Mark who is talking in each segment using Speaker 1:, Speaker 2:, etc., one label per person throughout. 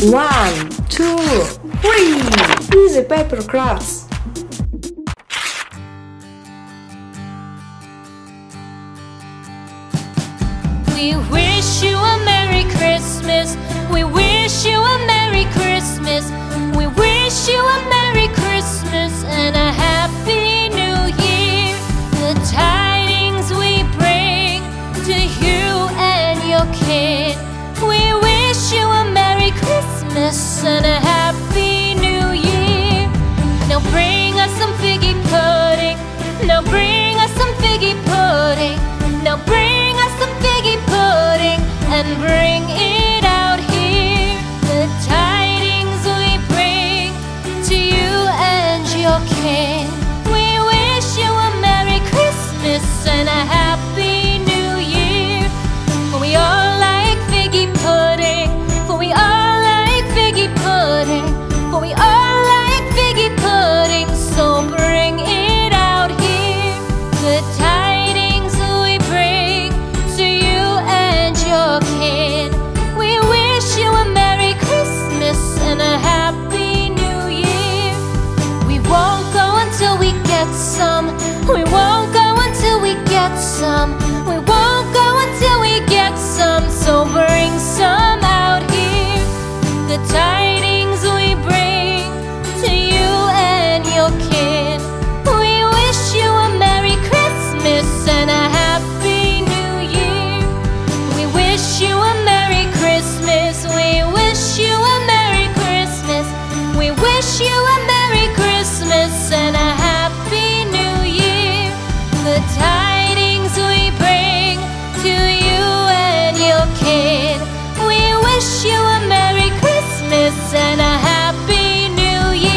Speaker 1: 1, 2, 3. Easy paper crafts.
Speaker 2: We wish you a Merry Christmas. We wish you a Merry Christmas. We wish you a Merry Christmas and a Happy New Year. The tidings we bring to you and your kid. We wish you a Merry Christmas and a Happy New Year. Now bring us some figgy pudding. Now bring us some figgy pudding. Now bring us some figgy pudding and bring it out here. The tidings we bring to you and your kin. We wish you a Merry Christmas and a Happy New Year. For we all like figgy pudding. For we all like figgy pudding. For we all like figgy pudding. So bring it out here. The tidings we bring to you and your kin. We wish you a Merry Christmas and a Happy New Year. We won't go until we get some. We won't go until we get some. We won't go until we get some. So bring some out here. The tidings we bring to you and your kin. We wish you a Merry Christmas and a Happy New Year. We wish you a Merry Christmas. We wish you a Merry Christmas. We wish you a Merry Christmas and a Happy New Year. The tidings we bring to you and your kid. We wish you a Merry Christmas and a Happy New Year.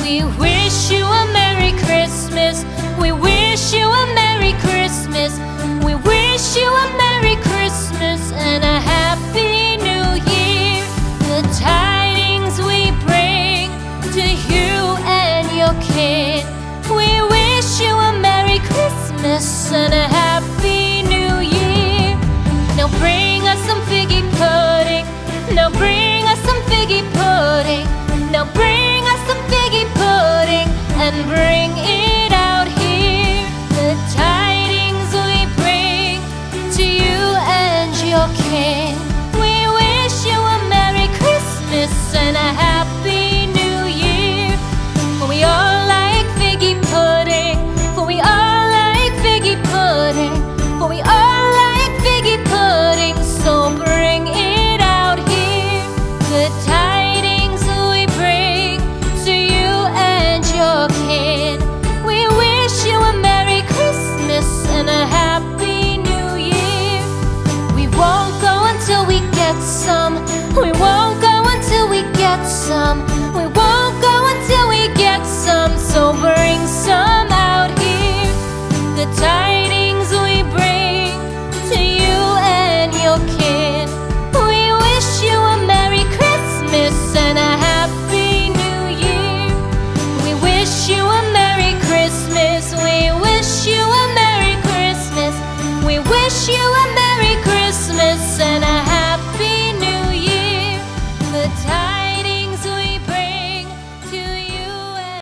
Speaker 2: We wish you a Merry Christmas. We wish you a Merry Christmas. We wish you a Merry Christmas and a Happy New Year. The tidings we bring to you and your kid. We wish you a Merry Christmas and a